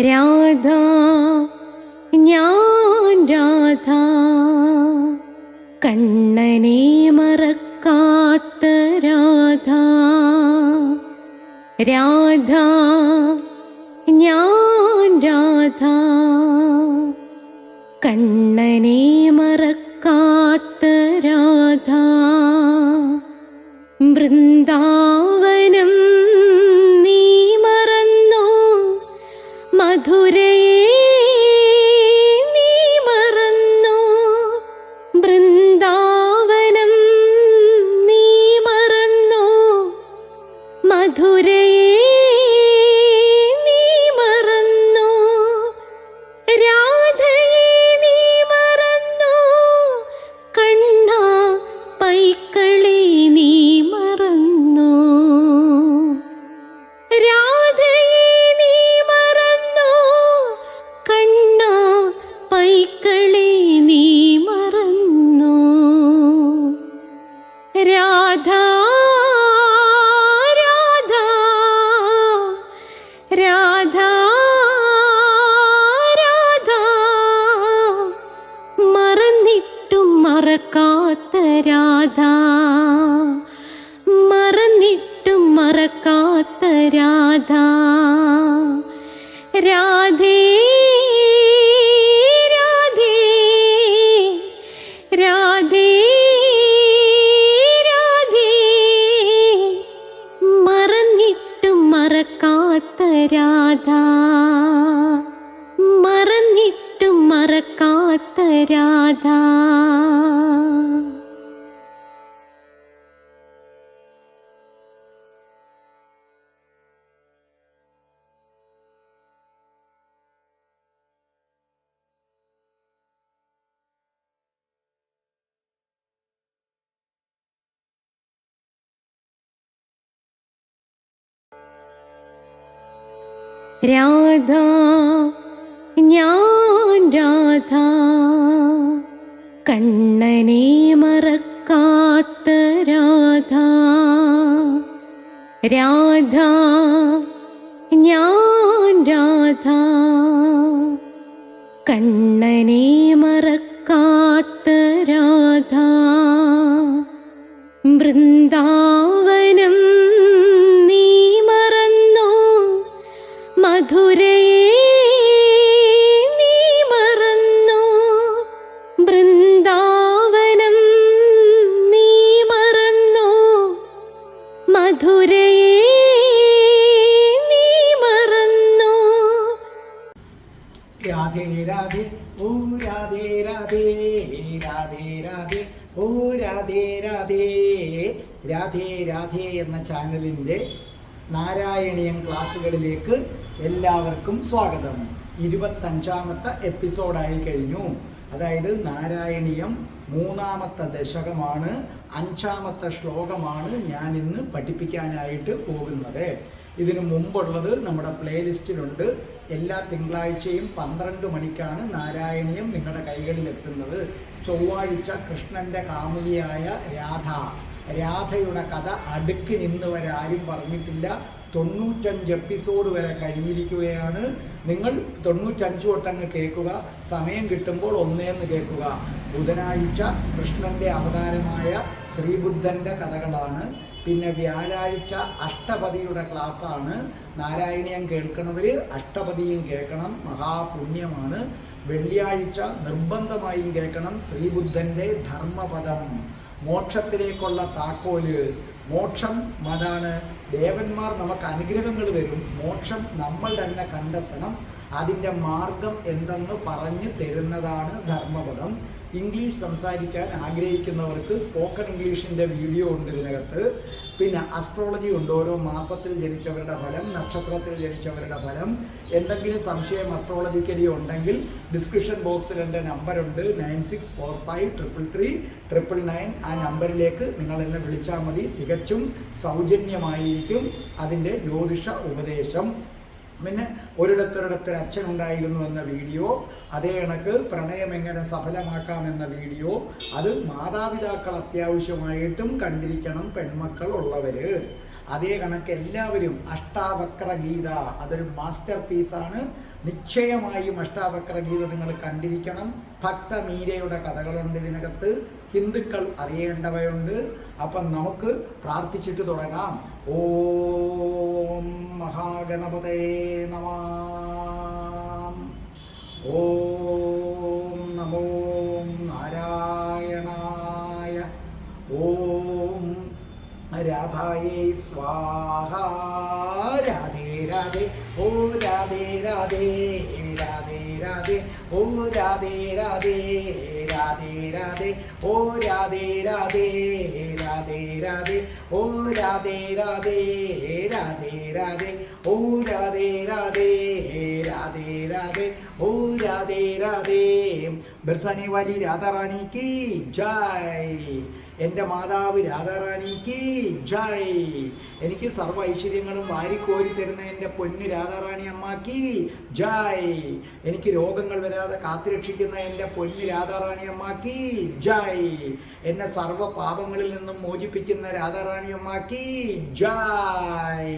രാധ ഞാൻ രാധ കണ്ണനെ മറക്കാത്ത രാധ. രാധ ഞാൻ രാധ കണ്ണനെ മറക്കാത്ത രാധ. വൃന്ദാവനം നീ മറന്നോ, മധുരയെ നീ മറന്നോ. വൃന്ദാവനം നീ മറന്നോ, മധുരയെ നീ മറന്നോ. രാധയെ നീ മറന്നോ, കണ്ണാ പൈക്കളെ നീ മറന്നോ. രാധയെ നീ മറന്നോ, കണ്ണാ പൈക്കളെ നീ മറന്നോ. രാധ രാധ രാധ രാധ മറന്നിട്ടും മറക്കാത്ത രാധ. മറന്നിട്ടും മറക്കാത്ത രാധ. രാധേ രാധേ രാധേ രാധേ മറന്നിട്ടും മറക്കാത്ത രാധ. മറന്നിട്ടും മറക്കാത്ത രാധ. രാധ ഞാൻ രാധ കണ്ണനെ മറക്കാത്ത രാധ. രാധ ഞാൻ രാധ കണ്ണനെ മറക്കാത്ത രാധ. വൃന്ദാവനം നീ മറന്നോ, മധുരയെ നീ മറന്നോ. വൃന്ദാവനം നീ മറന്നോ, മധുരയെ നീ മറന്നോ. രാധേ രാധേ ഓ രാധേ രാധേ രാധേ രാധേ ഓ രാധേ രാധേ. രാധേ രാധേ എന്ന ചാനലിൻ്റെ നാരായണീയം ക്ലാസ്സുകളിലേക്ക് എല്ലാവർക്കും സ്വാഗതം. 25ാമത്തെ എപ്പിസോഡായി കഴിഞ്ഞു. അതായത് നാരായണീയം 3ാമത്തെ ദശകമാണ്, 5ാമത്തെ ശ്ലോകമാണ് ഞാൻ ഇന്ന് പഠിപ്പിക്കാനായിട്ട് പോകുന്നത്. ഇതിനു മുമ്പുള്ളത് നമ്മുടെ പ്ലേലിസ്റ്റിലുണ്ട്. എല്ലാ തിങ്കളാഴ്ചയും 12 മണിക്കാണ് നാരായണീയം നിങ്ങളുടെ കൈകളിലെത്തുന്നത്. ചൊവ്വാഴ്ച കൃഷ്ണൻ്റെ കാമുകിയായ രാധയുടെ കഥ അടുക്കി നിന്ന് വരെ ആരും പറഞ്ഞിട്ടില്ല. 95 എപ്പിസോഡ് വരെ കഴിഞ്ഞിരിക്കുകയാണ്. നിങ്ങൾ 95 തൊട്ടങ്ങ് കേൾക്കുക. സമയം കിട്ടുമ്പോൾ ഒന്നേന്ന് കേൾക്കുക. ബുധനാഴ്ച കൃഷ്ണൻ്റെ അവതാരമായ ശ്രീബുദ്ധൻ്റെ കഥകളാണ്. പിന്നെ വ്യാഴാഴ്ച അഷ്ടപതിയുടെ ക്ലാസ്സാണ്. നാരായണീയം കേൾക്കണവർ അഷ്ടപതിയും കേൾക്കണം, മഹാപുണ്യമാണ്. വെള്ളിയാഴ്ച നിർബന്ധമായും കേൾക്കണം ശ്രീബുദ്ധൻ്റെ ധർമ്മപദം, മോക്ഷത്തിലേക്കുള്ള താക്കോല്. മോക്ഷം അതാണ്, ദേവന്മാർ നമുക്ക് അനുഗ്രഹങ്ങൾ തരും, മോക്ഷം നമ്മൾ തന്നെ കണ്ടെത്തണം. അതിൻ്റെ മാർഗം എന്തെന്ന് പറഞ്ഞു തരുന്നതാണ് ധർമ്മപദം. ഇംഗ്ലീഷ് സംസാരിക്കാൻ ആഗ്രഹിക്കുന്നവർക്ക് സ്പോക്കൺ ഇംഗ്ലീഷിൻ്റെ വീഡിയോ ഉണ്ട് ഇതിനകത്ത്. പിന്നെ അസ്ട്രോളജി ഉണ്ട്, ഓരോ മാസത്തിൽ ജനിച്ചവരുടെ ഫലം, നക്ഷത്രത്തിൽ ജനിച്ചവരുടെ ഫലം. എന്തെങ്കിലും സംശയം അസ്ട്രോളജിക്കലി ഉണ്ടെങ്കിൽ ഡിസ്ക്രിപ്ഷൻ ബോക്സിൽ എൻ്റെ നമ്പറുണ്ട് 9645333999. ആ നമ്പറിലേക്ക് നിങ്ങൾ എന്നെ വിളിച്ചാൽ മതി. തികച്ചും സൗജന്യമായിരിക്കും അതിൻ്റെ ജ്യോതിഷ ഉപദേശം. പിന്നെ ഒരിടത്തൊരിടത്തൊരു അച്ഛനുണ്ടായിരുന്നു എന്ന വീഡിയോ, അതേ കണക്ക് പ്രണയം എങ്ങനെ സഫലമാക്കാമെന്ന വീഡിയോ, അത് മാതാപിതാക്കൾ അത്യാവശ്യമായിട്ടും കണ്ടിരിക്കണം, പെൺമക്കൾ ഉള്ളവർ. അതേ കണക്ക് എല്ലാവരും അഷ്ടാവക്ര ഗീത അതൊരു മാസ്റ്റർ പീസാണ്. നിശ്ചയമായും അഷ്ടാവക്ര ഗീത നിങ്ങൾ കണ്ടിരിക്കണം. ഭക്തമീരയുടെ കഥകളുണ്ട് ഇതിനകത്ത്, ഹിന്ദുക്കൾ അറിയേണ്ടവയുണ്ട്. അപ്പം നമുക്ക് പ്രാർത്ഥിച്ചിട്ട് തുടങ്ങാം. ഓം മഹാഗണപതയേ നമഃ. ഓം നമോ നാരായണായ. ഓം രാധായേ സ്വാഹ. രാധേ രാധേ ഓ രാധേ രാധേ രാധേ രാധേ ഓ രാധേ രാധേ രാധേ രാധേ ഓ രാധേ രാധേ രാധേ രാധേ ഓ രാധേ രാധേ രാധേ രാധേ ഓ രാധേ രാധേ രാധേ രാധേ ഓ രാധേ രാധേ. ബർസാനെ വാലി രാധാറാണി കി ജയ്. എൻ്റെ മാതാവ് രാധാറാണിക്ക് ജയ്. എനിക്ക് സർവ്വ ഐശ്വര്യങ്ങളും വാരിക്കോരി തരുന്ന എൻ്റെ പൊന്ന് രാധാറാണി അമ്മക്ക് ജയ്. എനിക്ക് രോഗങ്ങൾ വരാതെ കാത്തുരക്ഷിക്കുന്ന എൻ്റെ പൊന്ന് രാധാറാണി അമ്മക്ക് ജയ്. എന്നെ സർവ്വ പാപങ്ങളിൽ നിന്നും മോചിപ്പിക്കുന്ന രാധാറാണി അമ്മക്ക് ജയ്.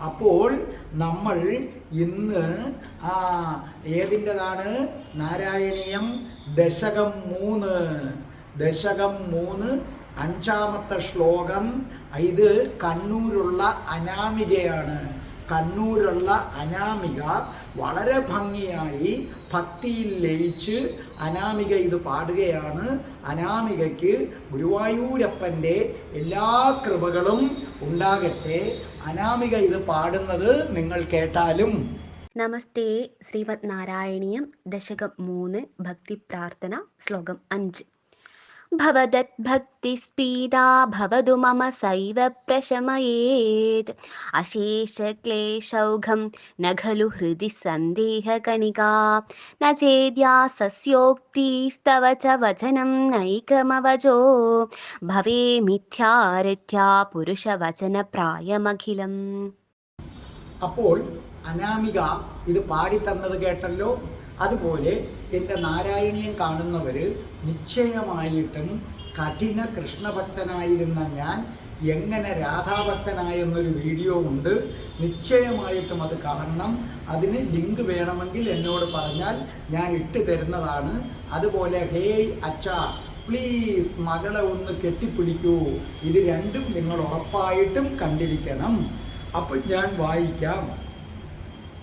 അപ്പോൾ നമ്മൾ ഇന്ന് ഏതിൻ്റെതാണ്? നാരായണീയം ദശകം 3. ദശകം 3 5-ാമത്തെ ശ്ലോകം. ഇത് കണ്ണൂരുള്ള അനാമികയാണ്. കണ്ണൂരുള്ള അനാമിക വളരെ ഭംഗിയായി ഭക്തിയിൽ ലയിച്ച് അനാമിക ഇത് പാടുകയാണ്. അനാമികയ്ക്ക് ഗുരുവായൂരപ്പൻ്റെ എല്ലാ കൃപകളും ഉണ്ടാകട്ടെ. അനാമിക ഇത് പാടുന്നത് നിങ്ങൾ കേട്ടാലും. നമസ്തേ. ശ്രീമദ് നാരായണീയം ദശകം 3 ഭക്തി പ്രാർത്ഥന ശ്ലോകം 5. ഭവദദ്ഭക്തിസ്പീദാ ഭവതു മമ സൈവ പ്രശമയേത്. അശേഷക്ലേശൗഘം ന ഖലു ഹൃദി സന്ദേഹകണികാ. ന ചേദ്യാസസ്യോക്തിസ്തവ ച വചനം നൈകമവജോ. ഭവേ മിഥ്യാരഥ്യാ പുരുഷവചനപ്രായമഖിലം. അപ്പോൾ അനാമിക ഇത് പാടിത്തന്നത് കേട്ടല്ലോ. അതുപോലെ എൻ്റെ നാരായണീയം കാണുന്നവർ നിശ്ചയമായിട്ടും കഠിന കൃഷ്ണഭക്തനായിരുന്ന ഞാൻ എങ്ങനെ രാധാഭക്തനായെന്നൊരു വീഡിയോ ഉണ്ട്. നിശ്ചയമായിട്ടും അത് കാണണം. അതിന് ലിങ്ക് വേണമെങ്കിൽ എന്നോട് പറഞ്ഞാൽ ഞാൻ ഇട്ട് തരുന്നതാണ്. അതുപോലെ ഹേയ് അച്ഛാ പ്ലീസ് മകളെ ഒന്ന് കെട്ടിപ്പിടിക്കൂ. ഇത് രണ്ടും നിങ്ങൾ ഉറപ്പായിട്ടും കണ്ടിരിക്കണം. അപ്പോൾ ഞാൻ വായിക്കാം.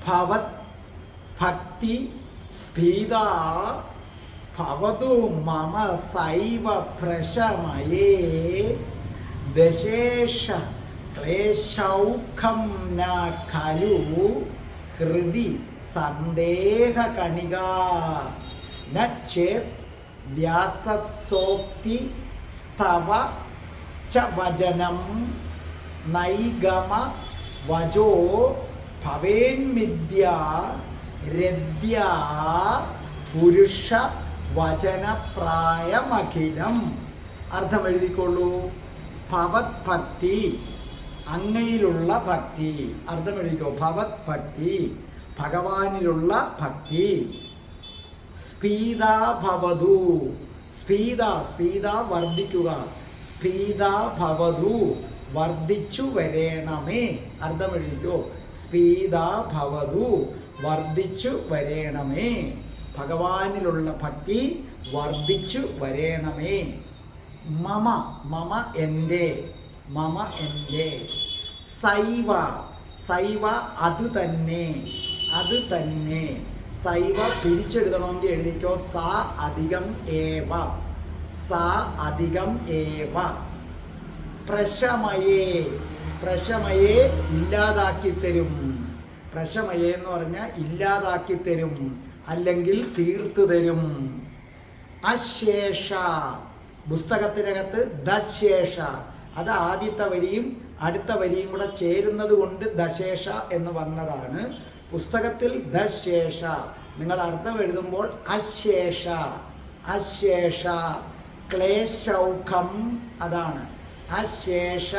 ഭവത് ഭക്തി സ്ഫീതാ ഭവതു മമ സൈവ പ്രശമയേ. ദശേഷ ക്ലേശൗഖം ന ഖലു ഹൃദി സന്ദേഹകണികാ. ന ചേത് വ്യാസസോക്തി സ്തവ ച വചനം നൈഗമ വജോ. ഭവേന്മിഥ്യ രദ്യ പുരുഷ വചനപ്രായമഖിലം. അർത്ഥം എഴുതിക്കൊള്ളൂ. ഭവത് ഭക്തി അങ്ങയിലുള്ള ഭക്തി. അർത്ഥം എഴുതിക്കോ. ഭവത് ഭക്തി ഭഗവാനിലുള്ള ഭക്തി. സ്ഫീത ഭവതു. സ്ഫീത സ്ഫീത വർദ്ധിക്കുക. സ്ഫീത ഭവതു വർദ്ധിച്ചു വരേണമേ. അർത്ഥം എഴുതിക്കോ. സ്ഫീത ഭവതു വർദ്ധിച്ചു വരേണമേ. ഭഗവാനിലുള്ള ഭക്തി വർദ്ധിച്ചു വരേണമേ. മമ മമ എൻ്റെ. മമ എൻ്റെ. സൈവ സൈവ അത് തന്നെ. അത് തന്നെ. സൈവ പിരിച്ചെഴുതണമെങ്കിൽ എഴുതിക്കോ. സ അധികം ഏവ. സ അധികം ഏവ. പ്രശമയേ. പ്രശമയെ ഇല്ലാതാക്കി തരും. പ്രശമയെ എന്ന് പറഞ്ഞാൽ ഇല്ലാതാക്കി തരും, അല്ലെങ്കിൽ തീർത്തു തരും. അശേഷ പുസ്തകത്തിനകത്ത് ദശേഷ, അത് ആദ്യത്തെ വരിയും അടുത്ത വരിയും കൂടെ ചേരുന്നത് കൊണ്ട് ദശേഷ എന്ന് വന്നതാണ്. പുസ്തകത്തിൽ ദശേഷ, നിങ്ങൾ അർത്ഥം എഴുതുമ്പോൾ അശേഷ. അശേഷ ക്ലേശൗഖം, അതാണ് അശേഷ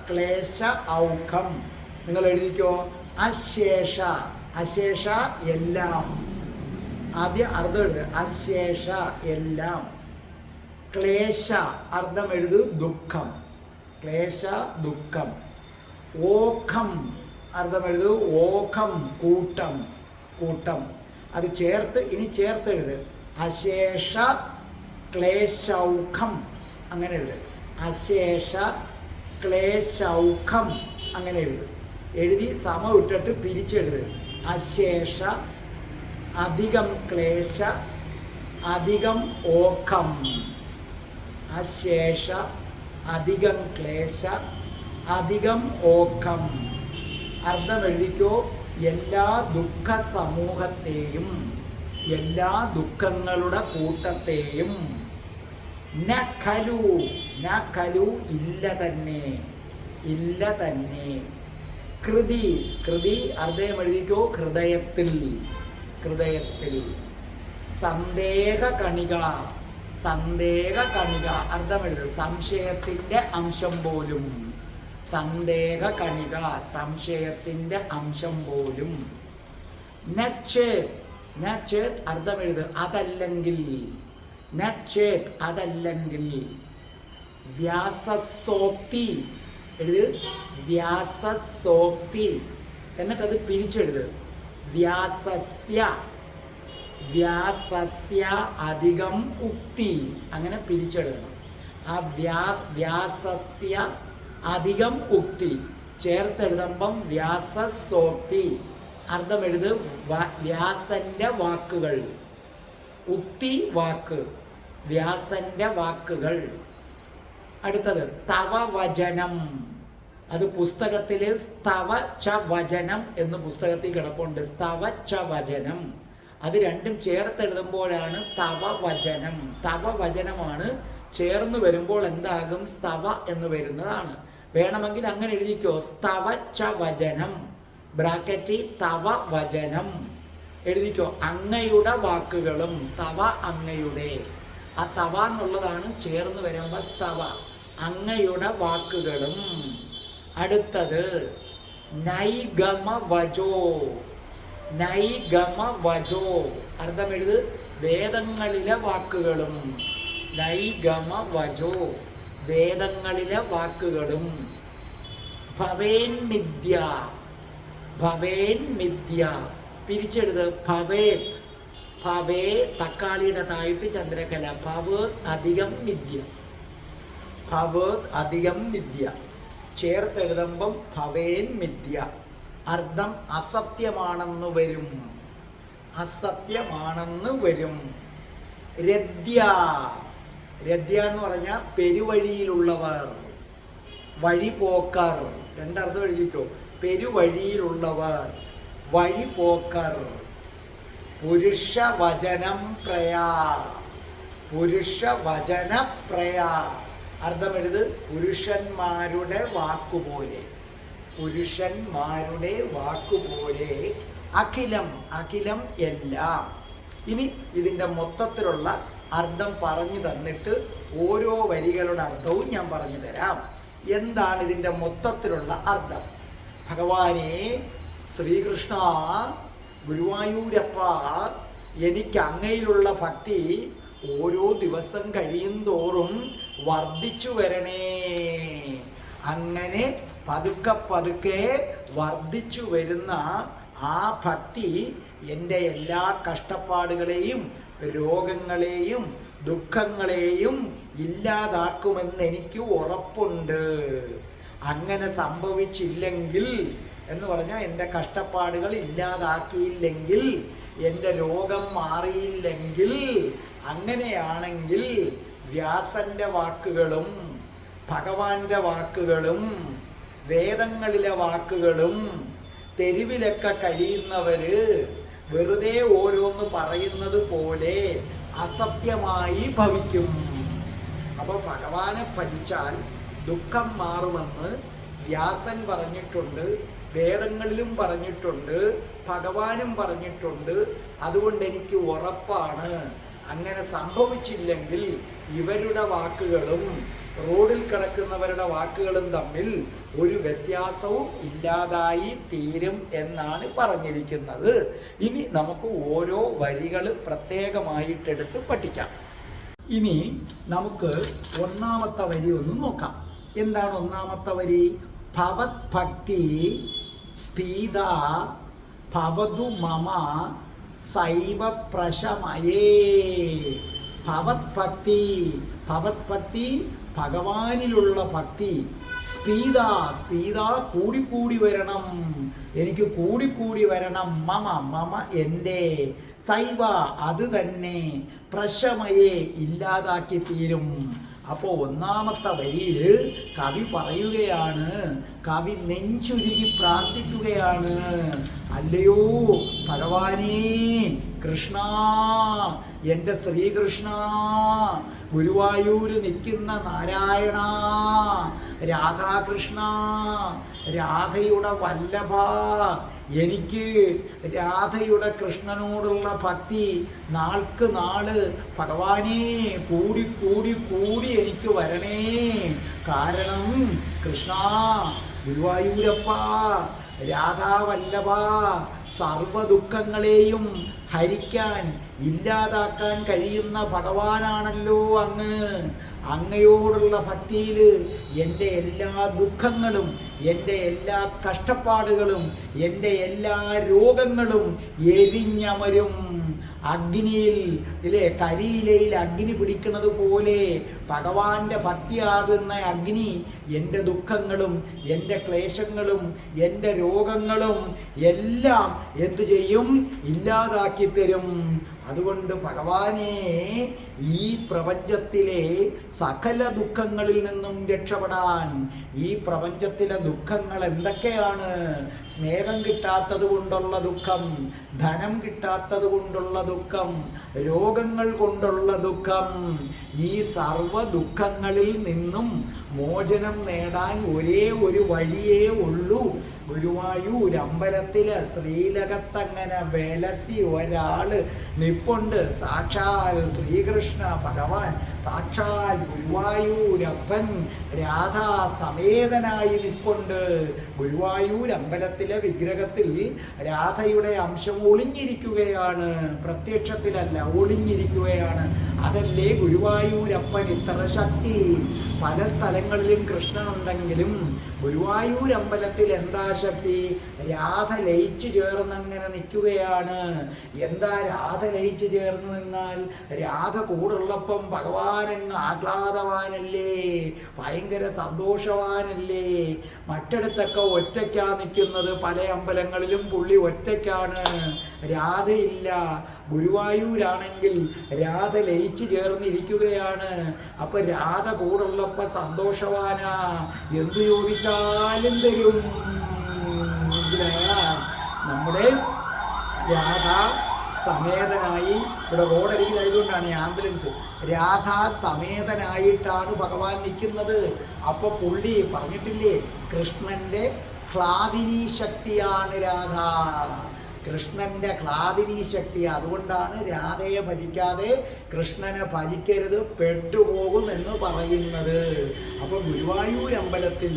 ക്ലേശ ഔഖം. നിങ്ങൾ എഴുതിക്കോ. അശേഷ, അശേഷ എല്ലാം. ആദ്യം അർത്ഥം എഴുതുക. അശേഷ എല്ലാം. ക്ലേശ അർത്ഥം എഴുതു ദുഃഖം. ക്ലേശ ദുഃഖം. ഓഖം അർത്ഥം എഴുതു. ഓഖം കൂട്ടം, കൂട്ടം. അത് ചേർത്ത് ഇനി ചേർത്തെഴുത്. അശേഷ ക്ലേശൗഖം അങ്ങനെ എഴുത്. അശേഷ ക്ലേശൗഖം അങ്ങനെ എഴുത്. എഴുതി സമ ഇട്ടിട്ട് പിരിച്ചെഴുത്. അശേഷ അധികം ക്ലേശ അധികം ഓഖം. അശേഷ അധികം ക്ലേശ അധികം ഓഖം. അർത്ഥം എഴുതിക്കോ. എല്ലാ ദുഃഖ സമൂഹത്തെയും എല്ലാ ദുഃഖങ്ങളുടെ കൂട്ടത്തെയും ന ഖലു, ന ഖലു ഇല്ല തന്നെ, ഇല്ല തന്നെ. കൃതി, കൃതി അർത്ഥം എഴുതിക്കോ. ഹൃദയത്തിൽ, ഹൃദയത്തിൽ. സന്ദേഹ കണിക, സന്ദേഹ കണിക അർത്ഥം എഴുതുക. സംശയത്തിന്റെ അംശം പോലും. സന്ദേഹ കണിക സംശയത്തിന്റെ അംശം പോലും. നച്ചേത്, നച്ചേത് അർത്ഥം എഴുതുക. അതല്ലെങ്കിൽ, നച്ചേത് അതല്ലെങ്കിൽ. വ്യാസസോക്തി എഴുത്. വ്യാസസോക്തി എന്നിട്ടത് പിരിച്ചെഴുത്. വ്യാസസ്യ, വ്യാസസ്യ അധികം ഉക്തി അങ്ങനെ പിരിച്ചെഴുതണം. ആ വ്യാസസ്യ അധികം ഉക്തി ചേർത്തെഴുതുമ്പം വ്യാസസോക്തി അർത്ഥം എഴുത്. വ്യാസന്റെ വാക്കുകൾ. ഉക്തി വാക്ക്, വ്യാസന്റെ വാക്കുകൾ. അടുത്തത് തവ വചനം. അത് പുസ്തകത്തിൽ സ്തവ ച വചനം എന്ന് പുസ്തകത്തിൽ കിടപ്പുണ്ട്. സ്തവ ച വചനം. അത് രണ്ടും ചേർത്തെഴുതുമ്പോഴാണ് തവ വചനം. തവ വചനമാണ്. ചേർന്ന് വരുമ്പോൾ എന്താകും? സ്തവ എന്ന് വരുന്നതാണ്. വേണമെങ്കിൽ അങ്ങനെ എഴുതിക്കോ. സ്തവ ച വചനം ബ്രാക്കറ്റിൽ തവ വചനം എഴുതിക്കോ. അങ്ങയുടെ വാക്കുകളും. തവ അങ്ങയുടെ. ആ തവ എന്നുള്ളതാണ് ചേർന്ന് വരുമ്പോൾ സ്തവ. അങ്ങയുടെ വാക്കുകളും. അടുത്തത് നൈഗമ വജോ, നൈഗമ വജോ അർത്ഥം എഴുത്. വേദങ്ങളിലെ വാക്കുകളും. നൈഗമ വജോ വേദങ്ങളിലെ വാക്കുകളും. ഭവേൻ മിഥ്യ, ഭവേൻ മിഥ്യ പിരിച്ചെഴുത്. ഭവേത്, ഭവേ തക്കാളിയുടെ തായിട്ട് ചന്ദ്രകല. ഭവേത് അധികം മിഥ്യ, ഭവേത് അധികം മിഥ്യ ചേർത്തെഴുതുമ്പം ഭവേൻ മിഥ്യ. അർത്ഥം അസത്യമാണെന്ന് വരും, അസത്യമാണെന്ന് വരും. രദ്യ, രദ്യ എന്ന് പറഞ്ഞാൽ പെരുവഴിയിലുള്ളവർ, വഴിപോക്കർ. രണ്ടർത്ഥം എഴുതിക്കോ. പെരുവഴിയിലുള്ളവർ, വഴിപോക്കർ. പുരുഷ വചനം പ്രയാ, പുരുഷ വചന പ്രയാ അർത്ഥം എഴുത്. പുരുഷന്മാരുടെ വാക്കുപോലെ, പുരുഷന്മാരുടെ വാക്കുപോലെ. അഖിലം, അഖിലം എല്ലാം. ഇനി ഇതിൻ്റെ മൊത്തത്തിലുള്ള അർത്ഥം പറഞ്ഞു തന്നിട്ട് ഓരോ വരികളുടെ അർത്ഥവും ഞാൻ പറഞ്ഞു തരാം. എന്താണ് ഇതിൻ്റെ മൊത്തത്തിലുള്ള അർത്ഥം? ഭഗവാനെ ശ്രീകൃഷ്ണ, ഗുരുവായൂരപ്പ, എനിക്ക് അങ്ങയിലുള്ള ഭക്തി ഓരോ ദിവസം കഴിയും തോറും വർദ്ധിച്ചു വരണേ. അങ്ങനെ പതുക്കെ പതുക്കെ വർദ്ധിച്ചു വരുന്ന ആ ഭക്തി എൻ്റെ എല്ലാ കഷ്ടപ്പാടുകളെയും രോഗങ്ങളെയും ദുഃഖങ്ങളെയും ഇല്ലാതാക്കുമെന്ന് എനിക്ക് ഉറപ്പുണ്ട്. അങ്ങനെ സംഭവിച്ചില്ലെങ്കിൽ എന്ന് പറഞ്ഞാൽ എൻ്റെ കഷ്ടപ്പാടുകൾ ഇല്ലാതാക്കിയില്ലെങ്കിൽ, എൻ്റെ രോഗം മാറിയില്ലെങ്കിൽ, അങ്ങനെയാണെങ്കിൽ വ്യാസന്റെ വാക്കുകളും ഭഗവാന്റെ വാക്കുകളും വേദങ്ങളിലെ വാക്കുകളും തെരുവിലൊക്കെ കഴിയുന്നവര് വെറുതെ ഓരോന്ന് പറയുന്നത് പോലെ അസത്യമായി ഭവിക്കും. അപ്പോൾ ഭഗവാനെ ഭജിച്ചാൽ ദുഃഖം മാറുമെന്ന് വ്യാസൻ പറഞ്ഞിട്ടുണ്ട്, വേദങ്ങളിലും പറഞ്ഞിട്ടുണ്ട്, ഭഗവാനും പറഞ്ഞിട്ടുണ്ട്. അതുകൊണ്ട് എനിക്ക് ഉറപ്പാണ്. അങ്ങനെ സംഭവിച്ചില്ലെങ്കിൽ ഇവരുടെ വാക്കുകളും റോഡിൽ കിടക്കുന്നവരുടെ വാക്കുകളും തമ്മിൽ ഒരു വ്യത്യാസവും ഇല്ലാതായി തീരും എന്നാണ് പറഞ്ഞിരിക്കുന്നത്. ഇനി നമുക്ക് ഓരോ വരികൾ പ്രത്യേകമായിട്ടെടുത്ത് പഠിക്കാം. ഇനി നമുക്ക് ഒന്നാമത്തെ വരി ഒന്ന് നോക്കാം. എന്താണ് ഒന്നാമത്തെ വരി? ഭവത്ഭക്തി സ്പീത ഭവതു മമ സൈവ പ്രശമയേ. ഭവത്ഭക്തി, ഭവത്ഭക്തി ഭഗവാനിലുള്ള ഭക്തി, സ്പീത, സ്പീത കൂടിക്കൂടി വരണം, എനിക്ക് കൂടിക്കൂടി വരണം, മമ, മമ എൻ്റെ, സൈവ അത് തന്നെ, പ്രശമയെ ഇല്ലാതാക്കി തീരും. അപ്പോൾ ഒന്നാമത്തെ വരിയിൽ കവി പറയുകയാണ്, കവി നെഞ്ചുരുകി പ്രാർത്ഥിക്കുകയാണ്, അല്ലയോ ഭഗവാനേ കൃഷ്ണ, എൻ്റെ ശ്രീകൃഷ്ണ, ഗുരുവായൂര് നിൽക്കുന്ന നാരായണ, രാധാകൃഷ്ണ, രാധയുടെ വല്ലഭ, എനിക്ക് രാധയുടെ കൃഷ്ണനോടുള്ള ഭക്തി നാൾക്ക് നാള് ഭഗവാനേ കൂടി കൂടി കൂടി എനിക്ക് വരണേ. കാരണം കൃഷ്ണ, ഗുരുവായൂരപ്പ, രാധാവല്ലഭ, സർവ ദുഃഖങ്ങളെയും ഹരിക്കാൻ ഇല്ലാതാക്കാൻ കഴിയുന്ന ഭഗവാനാണല്ലോ അങ്ങ്. അങ്ങയോടുള്ള ഭക്തിയിൽ എൻ്റെ എല്ലാ ദുഃഖങ്ങളും, എൻ്റെ എല്ലാ കഷ്ടപ്പാടുകളും, എൻ്റെ എല്ലാ രോഗങ്ങളും എരിഞ്ഞമരും. അഗ്നിയിൽ ഇല്ലേ, കരിയിലയിൽ അഗ്നി പിടിക്കുന്നത് പോലെ ഭഗവാന്റെ ഭക്തിയാകുന്ന അഗ്നി എൻ്റെ ദുഃഖങ്ങളും എൻ്റെ ക്ലേശങ്ങളും എൻ്റെ രോഗങ്ങളും എല്ലാം എന്തു ചെയ്യും? ഇല്ലാതാക്കി തരും. അതുകൊണ്ട് ഭഗവാനെ ഈ പ്രപഞ്ചത്തിലെ സകല ദുഃഖങ്ങളിൽ നിന്നും രക്ഷപ്പെടാൻ, ഈ പ്രപഞ്ചത്തിലെ ദുഃഖങ്ങൾ എന്തൊക്കെയാണ്? സ്നേഹം കിട്ടാത്തത് കൊണ്ടുള്ള ദുഃഖം, ധനം കിട്ടാത്തത് കൊണ്ടുള്ള ദുഃഖം, രോഗങ്ങൾ കൊണ്ടുള്ള ദുഃഖം, ഈ സർവ ദുഃഖങ്ങളിൽ നിന്നും മോചനം നേടാൻ ഒരേ ഒരു വഴിയേ ഉള്ളൂ. ഗുരുവായൂർ അമ്പലത്തില് ശ്രീലകത്തങ്ങനെ വിലസി ഒരാള് നിപ്പുണ്ട്. സാക്ഷാൽ ശ്രീകൃഷ്ണ ഭഗവാൻ, സാക്ഷാൽ ഗുരുവായൂരപ്പൻ രാധാ സമേതനായി നിപ്പുണ്ട്. ഗുരുവായൂർ അമ്പലത്തിലെ വിഗ്രഹത്തിൽ രാധയുടെ അംശം ഒളിഞ്ഞിരിക്കുകയാണ്, പ്രത്യക്ഷത്തിലല്ല, ഒളിഞ്ഞിരിക്കുകയാണ്. അതല്ലേ ഗുരുവായൂരപ്പൻ ഇത്ര ശക്തി. പല സ്ഥലങ്ങളിലും കൃഷ്ണനുണ്ടെങ്കിലും ഗുരുവായൂർ അമ്പലത്തിൽ എന്താ ശക്തി? രാധ ലയിച്ചു ചേർന്നങ്ങനെ നിൽക്കുകയാണ്. എന്താ രാധ ലയിച്ചു ചേർന്ന് നിന്നാൽ? രാധ കൂടുള്ളപ്പം ഭഗവാനങ്ങ് ആഹ്ലാദവാനല്ലേ, ഭയങ്കര സന്തോഷവാനല്ലേ. മറ്റിടത്തൊക്കെ ഒറ്റയ്ക്കാ നിൽക്കുന്നത്, പല അമ്പലങ്ങളിലും പുള്ളി ഒറ്റയ്ക്കാണ്, രാധയില്ല. ഗുരുവായൂരാണെങ്കിൽ രാധ ലയിച്ചു ചേർന്നിരിക്കുകയാണ്. അപ്പൊ രാധ കൂടുള്ളപ്പോ സന്തോഷവാനാ, എന്തു ചോദിച്ചാലും തരും. നമ്മുടെ രാധ സമേതനായി, ഇവിടെ റോഡരികിലായതുകൊണ്ടാണ് ഈ ആംബുലൻസ്, രാധ സമേതനായിട്ടാണ് ഭഗവാൻ നിൽക്കുന്നത്. അപ്പൊ പുള്ളി പറഞ്ഞിട്ടില്ലേ, കൃഷ്ണന്റെ ക്ലാദിനി ശക്തിയാണ് രാധ, കൃഷ്ണന്റെ ക്ലാദിനി ശക്തി. അതുകൊണ്ടാണ് രാധയെ ഭജിക്കാതെ കൃഷ്ണനെ ഭജിക്കരുത്, പെട്ടുപോകും എന്ന് പറയുന്നത്. അപ്പോൾ ഗുരുവായൂർ അമ്പലത്തിൽ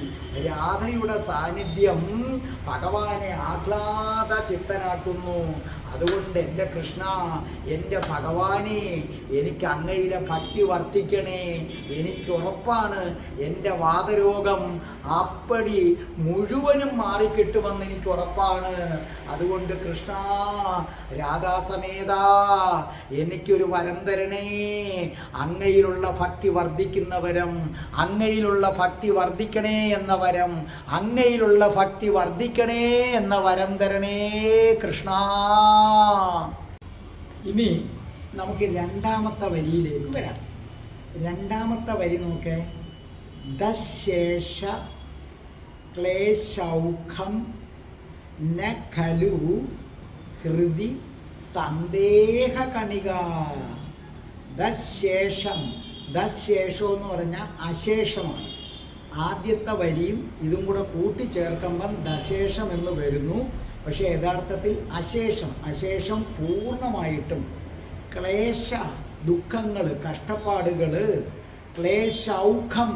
രാധയുടെ സാന്നിധ്യം ഭഗവാനെ ആഹ്ലാദ ചിത്തനാക്കുന്നു. അതുകൊണ്ട് എൻ്റെ കൃഷ്ണ, എൻ്റെ ഭഗവാനെ, എനിക്ക് അങ്ങയിലെ ഭക്തി വർദ്ധിക്കണേ. എനിക്ക് ഉറപ്പാണ് എൻ്റെ വാതരോഗം അപ്പടി മുഴുവനും മാറിക്കിട്ടുമെന്ന് എനിക്ക് ഉറപ്പാണ്. അതുകൊണ്ട് കൃഷ്ണ, രാധാസമേത എനിക്കൊരു വരം തരണേ. അങ്ങയിലുള്ള ഭക്തി വർദ്ധിക്കുന്ന വരം, അങ്ങയിലുള്ള ഭക്തി വർദ്ധിക്കണേ എന്ന വരം, അങ്ങയിലുള്ള ഭക്തി വർദ്ധിക്കണേ എന്ന വരം തരണേ കൃഷ്ണ. ഇനി നമുക്ക് രണ്ടാമത്തെ വരിയിലേക്ക് വരാം. രണ്ടാമത്തെ വരി നോക്കേ, ദശേഷ ക്ലേശൗഖം ന ഖലു ഹൃദി സന്ദേഹകണിക. ദശേഷം, ദശേഷം എന്ന് പറഞ്ഞാൽ അശേഷമാണ്. ആദ്യത്തെ വരിയും ഇതും കൂടെ കൂട്ടിച്ചേർക്കുമ്പം ദശേഷം എന്ന് വരുന്നു. പക്ഷേ യഥാർത്ഥത്തിൽ അശേഷം, അശേഷം പൂർണ്ണമായിട്ടും. ക്ലേശ, ദുഃഖങ്ങൾ, കഷ്ടപ്പാടുകൾ. ക്ലേശൗഖം,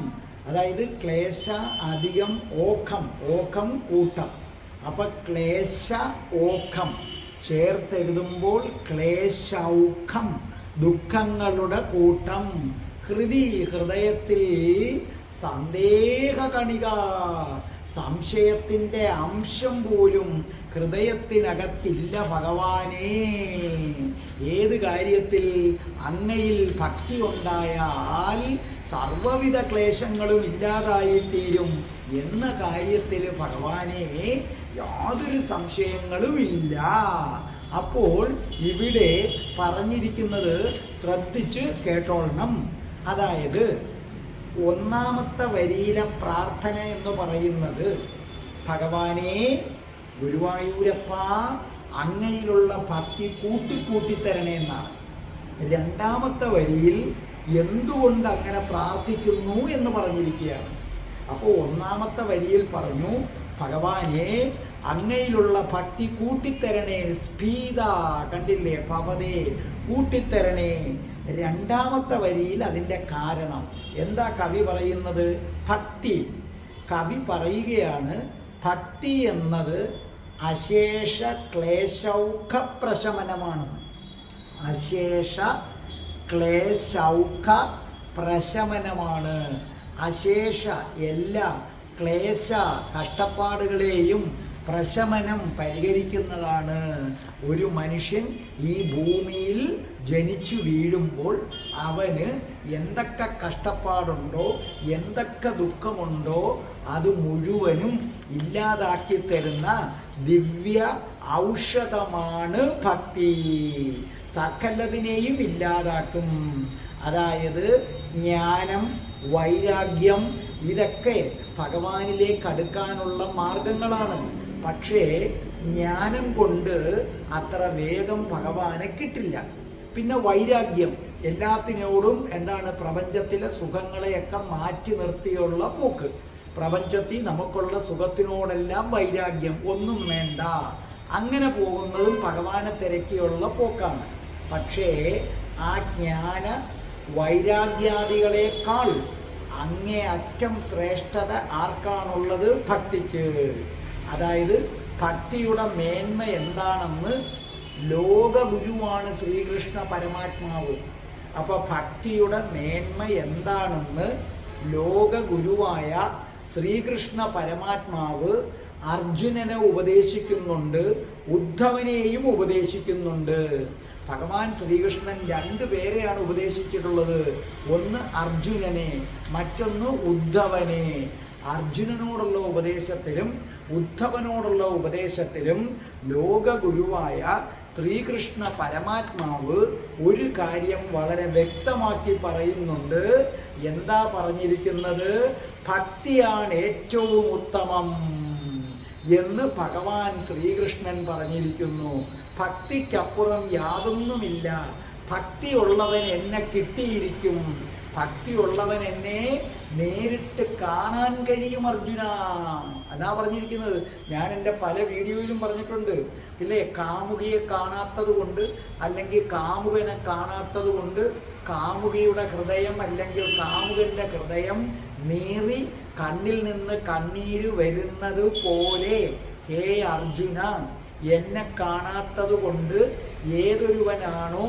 അതായത് ക്ലേശ അധികം ഓഖം, ഓഖം കൂട്ടം. അപ്പം ക്ലേശ ഓഖം ചേർത്തെഴുതുമ്പോൾ ക്ലേശൗഖം, ദുഃഖങ്ങളുടെ കൂട്ടം. ഹൃദി, ഹൃദയത്തിൽ. സന്ദേഹകണിക, സംശയത്തിൻ്റെ അംശം പോലും ഹൃദയത്തിനകത്തില്ല ഭഗവാനേ. ഏത് കാര്യത്തിൽ അങ്ങയിൽ ഭക്തി ഉണ്ടായാൽ സർവവിധ ക്ലേശങ്ങളും ഇല്ലാതായിത്തീരും എന്ന കാര്യത്തിൽ ഭഗവാനെ യാതൊരു സംശയങ്ങളുമില്ല. അപ്പോൾ ഇവിടെ പറഞ്ഞിരിക്കുന്നത് ശ്രദ്ധിച്ച് കേട്ടോളണം. അതായത് ഒന്നാമത്തെ വരിയിലെ പ്രാർത്ഥന എന്ന് പറയുന്നത് ഭഗവാനെ ഗുരുവായൂരപ്പ അങ്ങയിലുള്ള ഭക്തി കൂട്ടിത്തരണേ എന്നാണ്. രണ്ടാമത്തെ വരിയിൽ എന്തുകൊണ്ട് അങ്ങനെ പ്രാർത്ഥിക്കുന്നു എന്ന് പറഞ്ഞിരിക്കുകയാണ്. അപ്പോൾ ഒന്നാമത്തെ വരിയിൽ പറഞ്ഞു ഭഗവാനെ അങ്ങയിലുള്ള ഭക്തി കൂട്ടിത്തരണേ, സ്ഫീത കണ്ടില്ലേ, ഭവതേ കൂട്ടിത്തരണേ. രണ്ടാമത്തെ വരിയിൽ അതിൻ്റെ കാരണം എന്താ കവി പറയുന്നത്? ഭക്തി. കവി പറയുകയാണ് ഭക്തി എന്നത് അശേഷ ക്ലേശൗഖ പ്രശമനമാണ്. അശേഷ ക്ലേശൗഖ പ്രശമനമാണ്. അശേഷ എല്ലാ ക്ലേശ കഷ്ടപ്പാടുകളെയും പ്രശമനം പരിഹരിക്കുന്നതാണ്. ഒരു മനുഷ്യൻ ഈ ഭൂമിയിൽ ജനിച്ചു വീഴുമ്പോൾ അവന് എന്തൊക്കെ കഷ്ടപ്പാടുണ്ടോ, എന്തൊക്കെ ദുഃഖമുണ്ടോ അത് മുഴുവനും ഇല്ലാതാക്കി തരുന്ന ദിവ്യ ഔഷധമാണ് ഭക്തി. സകലതിനെയും ഇല്ലാതാക്കും. അതായത് ജ്ഞാനം, വൈരാഗ്യം ഇതൊക്കെ ഭഗവാനിലേക്ക് അടുക്കാനുള്ള മാർഗങ്ങളാണ്. പക്ഷേ ജ്ഞാനം കൊണ്ട് അത്ര വേഗം ഭഗവാനെ കിട്ടില്ല. പിന്നെ വൈരാഗ്യം, എല്ലാത്തിനോടും എന്താണ്, പ്രപഞ്ചത്തിലെ സുഖങ്ങളെയൊക്കെ മാറ്റി നിർത്തിയുള്ള പോക്ക്. പ്രപഞ്ചത്തിൽ നമുക്കുള്ള സുഖത്തിനോടെല്ലാം വൈരാഗ്യം, ഒന്നും വേണ്ട, അങ്ങനെ പോകുന്നതും ഭഗവാനെ തിരക്കിയുള്ള പോക്കാണ്. പക്ഷേ ആ ജ്ഞാന വൈരാഗ്യാദികളെക്കാൾ അങ്ങേ അറ്റം ശ്രേഷ്ഠത ആർക്കാണുള്ളത്? ഭക്തിക്ക്. അതായത് ഭക്തിയുടെ മേന്മ എന്താണെന്ന് ലോകഗുരുവാണ് ശ്രീകൃഷ്ണ പരമാത്മാവ്. അപ്പോൾ ഭക്തിയുടെ മേന്മ എന്താണെന്ന് ലോകഗുരുവായ ശ്രീകൃഷ്ണ പരമാത്മാവ് അർജുനനെ ഉപദേശിക്കുന്നുണ്ട്, ഉദ്ധവനെയും ഉപദേശിക്കുന്നുണ്ട്. ഭഗവാൻ ശ്രീകൃഷ്ണൻ രണ്ടു പേരെയാണ് ഉപദേശിച്ചിട്ടുള്ളത്. ഒന്ന് അർജുനനെ, മറ്റൊന്ന് ഉദ്ധവനെ. അർജുനനോടുള്ള ഉപദേശത്തിലും ഉദ്ധവനോടുള്ള ഉപദേശത്തിലും ലോകഗുരുവായ ശ്രീകൃഷ്ണ പരമാത്മാവ് ഒരു കാര്യം വളരെ വ്യക്തമാക്കി പറയുന്നുണ്ട്. എന്താ പറഞ്ഞിരിക്കുന്നത്? ഭക്തിയാണ് ഏറ്റവും ഉത്തമം എന്ന് ഭഗവാൻ ശ്രീകൃഷ്ണൻ പറഞ്ഞിരിക്കുന്നു. ഭക്തിക്കപ്പുറം യാതൊന്നുമില്ല. ഭക്തിയുള്ളവൻ എന്നെ കിട്ടിയിരിക്കും, ഭക്തിയുള്ളവൻ എന്നെ നേരിട്ട് കാണാൻ കഴിയും അർജുന. അതാ പറഞ്ഞിരിക്കുന്നത്. ഞാൻ എൻ്റെ പല വീഡിയോയിലും പറഞ്ഞിട്ടുണ്ട് ഇല്ലേ, കാമുകിയെ കാണാത്തത് കൊണ്ട് അല്ലെങ്കിൽ കാമുകനെ കാണാത്തത് കൊണ്ട് കാമുകിയുടെ ഹൃദയം അല്ലെങ്കിൽ കാമുകൻ്റെ ഹൃദയം നീറി കണ്ണിൽ നിന്ന് കണ്ണീര് വരുന്നത് പോലെ ഹേ അർജുന, എന്നെ കാണാത്തത് കൊണ്ട് ഏതൊരുവനാണോ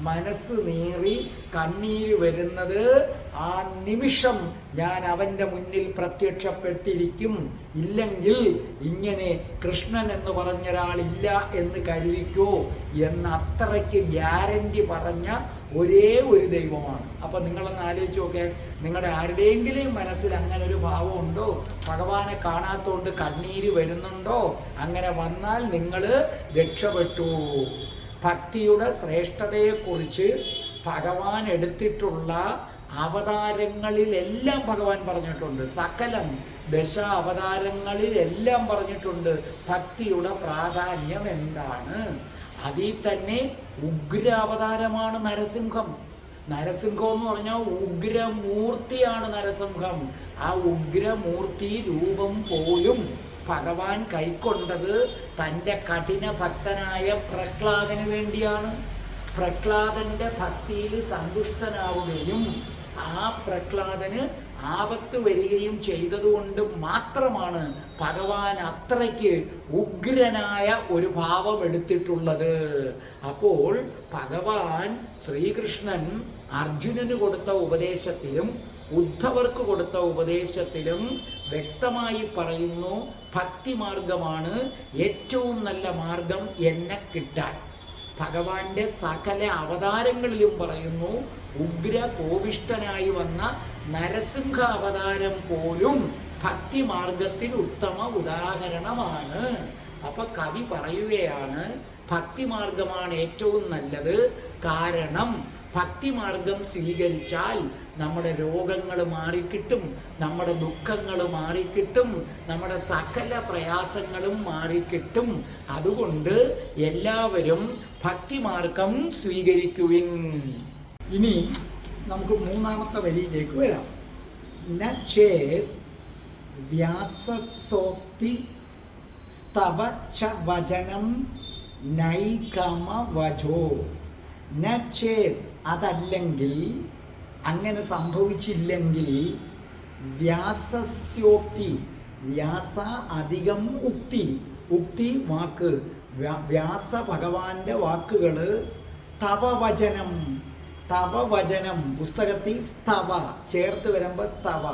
മനസ്സ് നീറി കണ്ണീര് വരുന്നത് ആ നിമിഷം ഞാൻ അവൻ്റെ മുന്നിൽ പ്രത്യക്ഷപ്പെട്ടിരിക്കും. ഇല്ലെങ്കിൽ ഇങ്ങനെ കൃഷ്ണൻ എന്ന് പറഞ്ഞൊരാളില്ല എന്ന് കരുതിക്കോ എന്ന് അത്രയ്ക്ക് ഗ്യാരണ്ടി പറഞ്ഞ ഒരേ ഒരു ദൈവമാണ്. അപ്പം നിങ്ങളൊന്ന് ആലോചിച്ച് നോക്കേ, നിങ്ങളുടെ ആരുടെയെങ്കിലും മനസ്സിൽ അങ്ങനെ ഒരു ഭാവം ഉണ്ടോ? ഭഗവാനെ കാണാത്തോണ്ട് കണ്ണീര് വരുന്നുണ്ടോ? അങ്ങനെ വന്നാൽ നിങ്ങൾ രക്ഷപ്പെട്ടു. ഭക്തിയുടെ ശ്രേഷ്ഠതയെക്കുറിച്ച് ഭഗവാൻ എടുത്തിട്ടുള്ള അവതാരങ്ങളിലെല്ലാം ഭഗവാൻ പറഞ്ഞിട്ടുണ്ട്. സകലം ദശ അവതാരങ്ങളിലെല്ലാം പറഞ്ഞിട്ടുണ്ട് ഭക്തിയുടെ പ്രാധാന്യം എന്താണ്. അതിൽ തന്നെ ഉഗ്ര അവതാരമാണ് നരസിംഹം. നരസിംഹം എന്ന് പറഞ്ഞാൽ ഉഗ്രമൂർത്തിയാണ് നരസിംഹം. ആ ഉഗ്രമൂർത്തി രൂപം പോലും ഭഗവാൻ കൈക്കൊണ്ടത് തൻ്റെ കഠിന ഭക്തനായ പ്രഹ്ലാദന് വേണ്ടിയാണ്. പ്രഹ്ലാദന്റെ ഭക്തിയിൽ സന്തുഷ്ടനാവുകയും ആ പ്രഹ്ലാദന് ആപത്ത് വരികയും ചെയ്തതുകൊണ്ട് മാത്രമാണ് ഭഗവാൻ അത്രയ്ക്ക് ഉഗ്രനായ ഒരു ഭാവം എടുത്തിട്ടുള്ളത്. അപ്പോൾ ഭഗവാൻ ശ്രീകൃഷ്ണൻ അർജുനന് കൊടുത്ത ഉപദേശത്തിലും ഉദ്ധവർക്ക് കൊടുത്ത ഉപദേശത്തിലും വ്യക്തമായി പറയുന്നു, ഭക്തിമാർഗമാണ് ഏറ്റവും നല്ല മാർഗം എന്നെ കിട്ടാൻ. ഭഗവാന്റെ സകല അവതാരങ്ങളിലും പറയുന്നു, ഉഗ്ര കോപിഷ്ഠനായി വന്ന നരസിംഹ അവതാരം പോലും ഭക്തിമാർഗത്തിന് ഉത്തമ ഉദാഹരണമാണ്. അപ്പൊ കവി പറയുകയാണ്, ഭക്തിമാർഗമാണ് ഏറ്റവും നല്ലത്. കാരണം ഭക്തിമാർഗം സ്വീകരിച്ചാൽ നമ്മുടെ രോഗങ്ങൾ മാറിക്കിട്ടും, നമ്മുടെ ദുഃഖങ്ങൾ മാറിക്കിട്ടും, നമ്മുടെ സകല പ്രയാസങ്ങളും മാറിക്കിട്ടും. അതുകൊണ്ട് എല്ലാവരും ഭക്തിമാർഗം സ്വീകരിക്കുവിൻ. ഇനി നമുക്ക് മൂന്നാമത്തെ വരിയിലേക്ക് വരാം. ന ചേത് വ്യാസസോക്തി സ്തവ ച വചനം നൈകമ വചോ. ന ചേത് അതല്ലെങ്കിൽ, അങ്ങനെ സംഭവിച്ചില്ലെങ്കിൽ, വ്യാസസ്യോക്തി, വ്യാസ അധികം ഉക്തി, ഉക്തി വാക്ക്, വ്യാസ ഭഗവാന്റെ വാക്കുകൾ, തവ വചനം, തവ വചനം പുസ്തകത്തിൽ സ്തവ ചേർത്ത് വരുമ്പോൾ സ്തവ,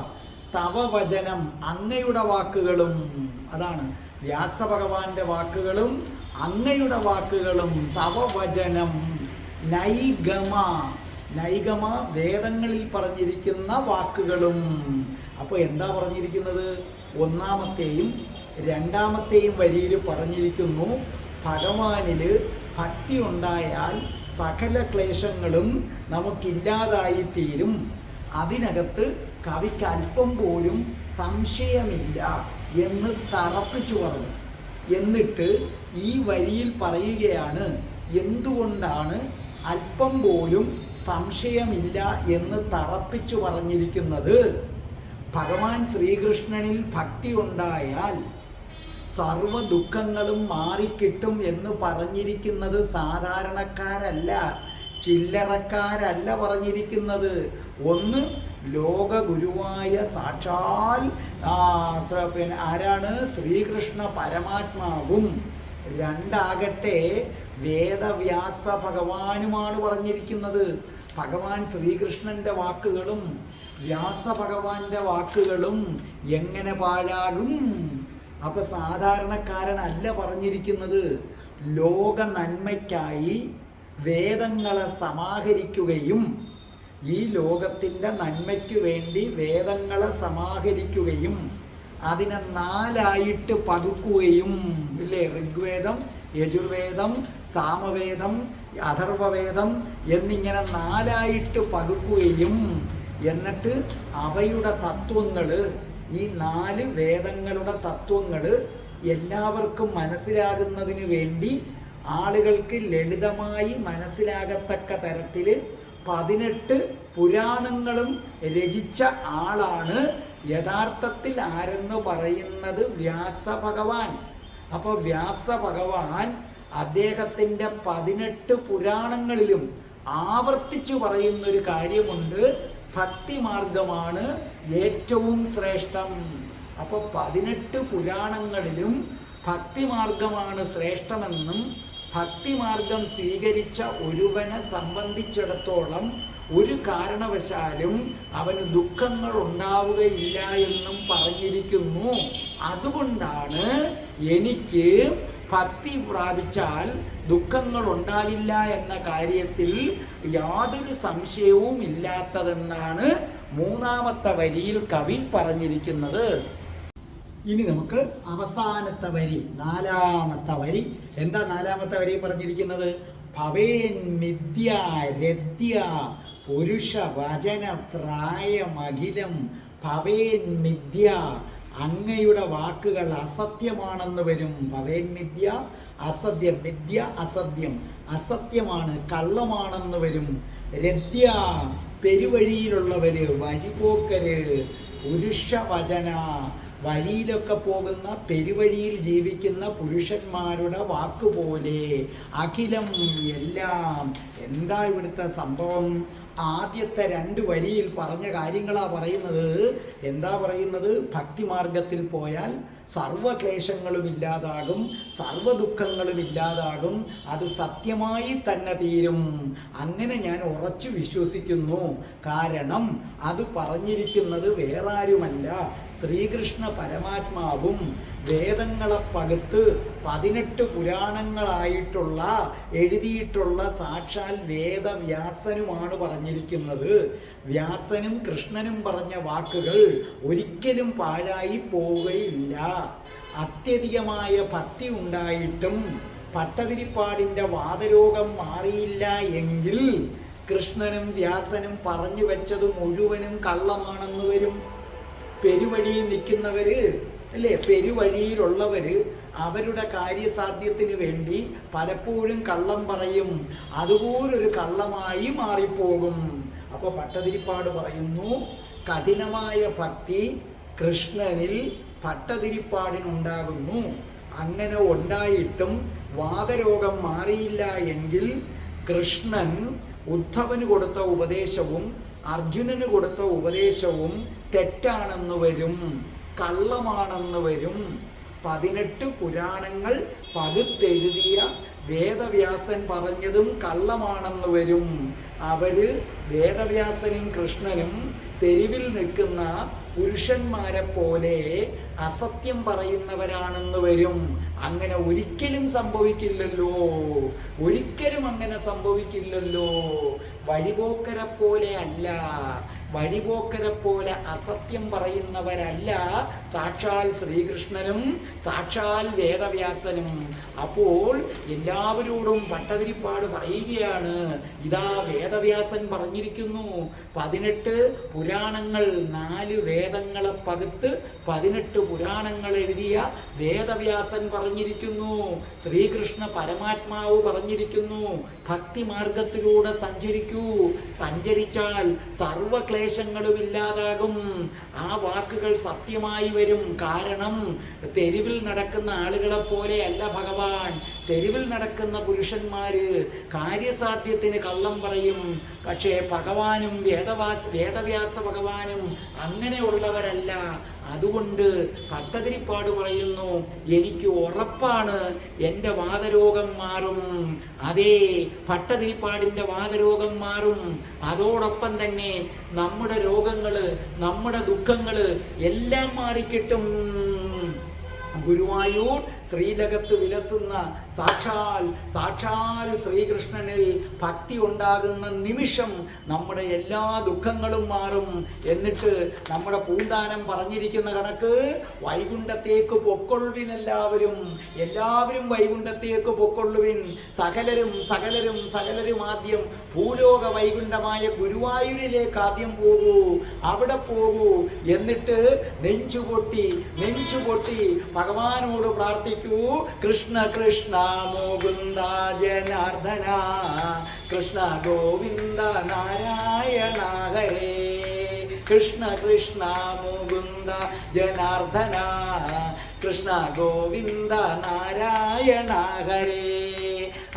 തവ വചനം അങ്ങയുടെ വാക്കുകളും, അതാണ് വ്യാസഭഗവാന്റെ വാക്കുകളും അങ്ങയുടെ വാക്കുകളും, തവ വചനം നൈഗമ, നൈഗമ വേദങ്ങളിൽ പറഞ്ഞിരിക്കുന്ന വാക്കുകളും. അപ്പോൾ എന്താ പറഞ്ഞിരിക്കുന്നത്? ഒന്നാമത്തെയും രണ്ടാമത്തെയും വരിയിൽ പറഞ്ഞിരിക്കുന്നു, ഭഗവാനിൽ ഭക്തി ഉണ്ടായാൽ സകല ക്ലേശങ്ങളും നമുക്കില്ലാതായിത്തീരും. അതിനകത്ത് കവിക്ക് അല്പം പോലും സംശയമില്ല എന്ന് തറപ്പിച്ചു പറഞ്ഞു. എന്നിട്ട് ഈ വരിയിൽ പറയുകയാണ്, എന്തുകൊണ്ടാണ് അല്പം പോലും സംശയമില്ല എന്ന് തറപ്പിച്ചു പറഞ്ഞിരിക്കുന്നത്? ഭഗവാൻ ശ്രീകൃഷ്ണനിൽ ഭക്തി ഉണ്ടായാൽ സർവ ദുഃഖങ്ങളും മാറിക്കിട്ടും എന്ന് പറഞ്ഞിരിക്കുന്നത് സാധാരണക്കാരല്ല, ചില്ലറക്കാരല്ല പറഞ്ഞിരിക്കുന്നത്. ഒന്ന് ലോകഗുരുവായ സാക്ഷാൽ ആരാണ്? ശ്രീകൃഷ്ണ പരമാത്മാവും. രണ്ടാകട്ടെ വേദവ്യാസ ഭഗവാനുമാണ് പറഞ്ഞിരിക്കുന്നത്. ഭഗവാൻ ശ്രീകൃഷ്ണന്റെ വാക്കുകളും വ്യാസഭഗവാന്റെ വാക്കുകളും എങ്ങനെ പാഴാകും? അപ്പൊ സാധാരണക്കാരനല്ല പറഞ്ഞിരിക്കുന്നത്. ലോക നന്മയ്ക്കായി വേദങ്ങളെ സമാഹരിക്കുകയും ഈ ലോകത്തിൻ്റെ നന്മയ്ക്ക് വേണ്ടി വേദങ്ങളെ സമാഹരിക്കുകയും അതിനെ നാലായിട്ട് പകുക്കുകയും ഇല്ലേ? ഋഗ്വേദം, യജുർവേദം, സാമവേദം, അഥർവവേദം എന്നിങ്ങനെ നാലായിട്ട് പകുക്കുകയും എന്നിട്ട് അവയുടെ തത്വങ്ങൾ, ഈ 4 വേദങ്ങളുടെ തത്വങ്ങൾ എല്ലാവർക്കും മനസ്സിലാകുന്നതിന് വേണ്ടി ആളുകൾക്ക് ലളിതമായി മനസ്സിലാകത്തക്ക തരത്തിൽ 18 പുരാണങ്ങളും രചിച്ച ആളാണ് യഥാർത്ഥത്തിൽ ആരെന്ന് പറയുന്നത് വ്യാസഭഗവാൻ. അപ്പോൾ വ്യാസഭഗവാൻ അദ്ദേഹത്തിൻ്റെ 18 പുരാണങ്ങളിലും ആവർത്തിച്ചു പറയുന്നൊരു കാര്യമുണ്ട്, ഭക്തിമാർഗമാണ് ഏറ്റവും ശ്രേഷ്ഠം. അപ്പോൾ 18 പുരാണങ്ങളിലും ഭക്തിമാർഗമാണ് ശ്രേഷ്ഠമെന്നും ഭക്തിമാർഗം സ്വീകരിച്ച ഒരുവനെ സംബന്ധിച്ചിടത്തോളം ഒരു കാരണവശാലും അവന് ദുഃഖങ്ങൾ ഉണ്ടാവുകയില്ല എന്നും പറഞ്ഞിരിക്കുന്നു. അതുകൊണ്ടാണ് എനിക്ക് ഭക്തി പ്രാപിച്ചാൽ ദുഃഖങ്ങൾ ഉണ്ടാകില്ല എന്ന കാര്യത്തിൽ യാതൊരു സംശയവും ഇല്ലാത്തതെന്നാണ് മൂന്നാമത്തെ വരിയിൽ കവി പറഞ്ഞിരിക്കുന്നത്. ഇനി നമുക്ക് അവസാനത്തെ വരി, നാലാമത്തെ വരി. എന്താ നാലാമത്തെ വരി പറഞ്ഞിരിക്കുന്നത്? ഭവേൻ മിഥ്യ രദ്യ പുരുഷ വചന പ്രായമഖിലം. ഭവേൻ മിഥ്യ, അങ്ങയുടെ വാക്കുകൾ അസത്യമാണെന്ന് വരും. ഭവേൻ മിഥ്യ അസത്യം, മിഥ്യ അസത്യം, അസത്യമാണ്, കള്ളമാണെന്ന് വരും. രദ്യ പെരുവഴിയിലുള്ളവര്, വഴിപോക്കര്. പുരുഷ വചന, വഴിയിലൊക്കെ പോകുന്ന പെരുവഴിയിൽ ജീവിക്കുന്ന പുരുഷന്മാരുടെ വാക്കുപോലെ. അഖിലം, എല്ലാം. എന്താ ഇവിടുത്തെ സംഭവം? ആദ്യത്തെ 2 വരിയിൽ പറഞ്ഞ കാര്യങ്ങളാ പറയുന്നത്. എന്താ പറയുന്നത്? ഭക്തിമാർഗത്തിൽ പോയാൽ സർവക്ലേശങ്ങളും ഇല്ലാതാകും, സർവ ദുഃഖങ്ങളും ഇല്ലാതാകും, അത് സത്യമായി തന്നെ തീരും. അങ്ങനെ ഞാൻ ഉറച്ചു വിശ്വസിക്കുന്നു. കാരണം അത് പറഞ്ഞിരിക്കുന്നത് വേറാരുമല്ല, ശ്രീകൃഷ്ണ പരമാത്മാവും വേദങ്ങളെ പകുത്ത് 18 പുരാണങ്ങളായിട്ടുള്ള എഴുതിയിട്ടുള്ള സാക്ഷാൽ വേദവ്യാസനുമാണ് പറഞ്ഞിരിക്കുന്നത്. വ്യാസനും കൃഷ്ണനും പറഞ്ഞ വാക്കുകൾ ഒരിക്കലും പാഴായി പോവുകയില്ല. അത്യധികമായ ഭക്തി ഉണ്ടായിട്ടും പട്ടതിരിപ്പാടിൻ്റെ വാതരോഗം മാറിയില്ല എങ്കിൽ കൃഷ്ണനും വ്യാസനും പറഞ്ഞു വെച്ചത് മുഴുവനും കള്ളമാണെന്ന് വരും. പെരുവഴിയിൽ നിൽക്കുന്നവര് അല്ലേ, പെരുവഴിയിലുള്ളവര് അവരുടെ കാര്യസാധ്യത്തിന് വേണ്ടി പലപ്പോഴും കള്ളം പറയും. അതുപോലൊരു കള്ളമായി മാറിപ്പോകും. അപ്പോൾ പട്ടതിരിപ്പാട് പറയുന്നു, കഠിനമായ ഭക്തി കൃഷ്ണനിൽ പട്ടതിരിപ്പാടിനുണ്ടാകുന്നു. അങ്ങനെ ഉണ്ടായിട്ടും വാതരോഗം മാറിയില്ല എങ്കിൽ കൃഷ്ണൻ ഉദ്ധവന് കൊടുത്ത ഉപദേശവും അർജുനന് കൊടുത്ത ഉപദേശവും തെറ്റാണെന്ന് വരും, കള്ളമാണെന്ന് വരും. 18 പുരാണങ്ങൾ പകുത്തെഴുതിയ വേദവ്യാസൻ പറഞ്ഞതും കള്ളമാണെന്ന് വരും. അവര് വേദവ്യാസനും കൃഷ്ണനും തെരുവിൽ നിൽക്കുന്ന പുരുഷന്മാരെ പോലെ അസത്യം പറയുന്നവരാണെന്ന് വരും. അങ്ങനെ ഒരിക്കലും സംഭവിക്കില്ലല്ലോ, ഒരിക്കലും അങ്ങനെ സംഭവിക്കില്ലല്ലോ. വഴിപോക്കരെ പോലെ അല്ല, വഴിപോക്കരെ പോലെ അസത്യം പറയുന്നവരല്ല സാക്ഷാൽ ശ്രീകൃഷ്ണനും സാക്ഷാൽ വേദവ്യാസനും. അപ്പോൾ എല്ലാവരോടും പട്ടതിരിപ്പാട് പറയുകയാണ്, ഇതാ വേദവ്യാസൻ പറഞ്ഞിരിക്കുന്നു, 18 പുരാണങ്ങൾ 4 വേദങ്ങളെ പകുത്ത് 18 പുരാണങ്ങൾ എഴുതിയ വേദവ്യാസൻ പറഞ്ഞിരിക്കുന്നു, ശ്രീകൃഷ്ണ പരമാത്മാവ് പറഞ്ഞിരിക്കുന്നു, ഭക്തിമാർഗത്തിലൂടെ സഞ്ചരിക്കൂ, സഞ്ചരിച്ചാൽ സർവക്ലേശങ്ങളും ഇല്ലാതാകും. ആ വാക്കുകൾ സത്യമായി വരും. കാരണം തെരുവിൽ നടക്കുന്ന ആളുകളെ പോലെയല്ല ഭഗവാൻ. തെരുവിൽ നടക്കുന്ന പുരുഷന്മാര് കാര്യസാധ്യത്തിന് കള്ളം പറയും. പക്ഷേ ഭഗവാനും വേദവ്യാസ ഭഗവാനും അങ്ങനെയുള്ളവരല്ല. അതുകൊണ്ട് പട്ടതിരിപ്പാട് പറയുന്നു, എനിക്ക് ഉറപ്പാണ് എൻ്റെ വാതരോഗം മാറും. അതേ, പട്ടതിരിപ്പാടിൻ്റെ വാതരോഗം മാറും. അതോടൊപ്പം തന്നെ നമ്മുടെ രോഗങ്ങൾ, നമ്മുടെ ദുഃഖങ്ങൾ എല്ലാം മാറിക്കിട്ടും. ഗുരുവായൂർ ശ്രീലകത്ത് വിലസുന്ന സാക്ഷാൽ ശ്രീകൃഷ്ണനിൽ ഭക്തി ഉണ്ടാകുന്ന നിമിഷം നമ്മുടെ എല്ലാ ദുഃഖങ്ങളും മാറും. എന്നിട്ട് നമ്മുടെ പൂന്താനം പറഞ്ഞിരിക്കുന്ന കണക്ക് വൈകുണ്ഠത്തേക്ക് പൊക്കൊള്ളുവിൻ, എല്ലാവരും വൈകുണ്ഠത്തേക്ക് പൊക്കൊള്ളുവിൻ. സകലരും ആദ്യം ഭൂലോക വൈകുണ്ഠമായ ഗുരുവായൂരിലേക്ക് ആദ്യം പോകൂ, അവിടെ പോകൂ. എന്നിട്ട് നെഞ്ചുപൊട്ടി ഭഗവാനോട് പ്രാർത്ഥിക്കൂ, കൃഷ്ണ കൃഷ്ണ മുകുന്ദ ജനാർദ്ദന, കൃഷ്ണ ഗോവിന്ദ നാരായണ ഹരേ, കൃഷ്ണ കൃഷ്ണ മുകുന്ദ ജനാർദ്ദന, കൃഷ്ണ ഗോവിന്ദ നാരായണ ഹരേ,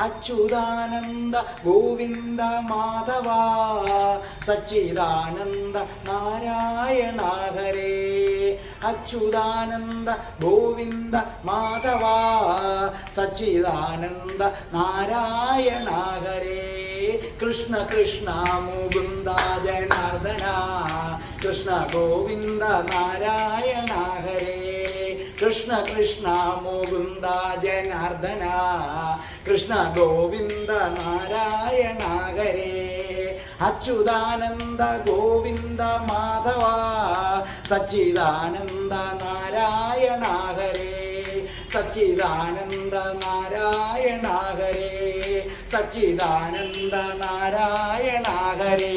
അച്യുതാനന്ദ ഗോവിന്ദ മാധവ, സച്ചിദാനന്ദ നാരായണ ഹരേ, അച്യുതാനന്ദ ഗോവിന്ദ മാധവ, സച്ചിദാനന്ദ നാരായണ ഹരേ, കൃഷ്ണ കൃഷ്ണ മുകുന്ദ ജനാർദ്ദന, കൃഷ്ണ ഗോവിന്ദ നാരായണ ഹരേ, കൃഷ്ണ കൃഷ്ണ മുകുന്ദ ജനാർദ്ദന, കൃഷ്ണ ഗോവിന്ദ നാരായണ ഹരേ, അച്യുതാനന്ദ ഗോവിന്ദ മാധവ, സച്ചിദാനന്ദ നാരായണ ഹരേ, സച്ചിദാനന്ദ നാരായണ ഹരേ, സച്ചിദാനന്ദ നാരായണ ഹരേ.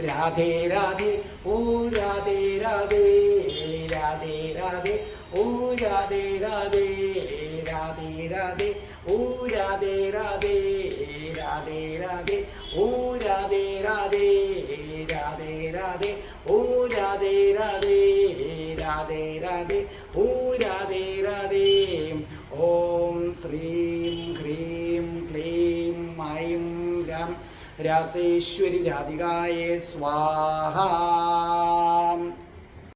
രാധേ രാധേ ഓ രാധേ രാധേ, രാധേ രാധേ ഓ രാധേ രാധേ, രാധേ രാധേ ഓ രാധേ രാധേ, രാധേ രാധേ ഓ രാധേ രാധേ, രാധേ രാധേ ഓ രാധേ രാധേ, രാധേ രാധേ ഓ രാധേ രാധേ. ഓം ശ്രീം ഹ്രീം ക്ലീം ഐം രം രാസേശ്വരി രാധികായേ സ്വാഹ.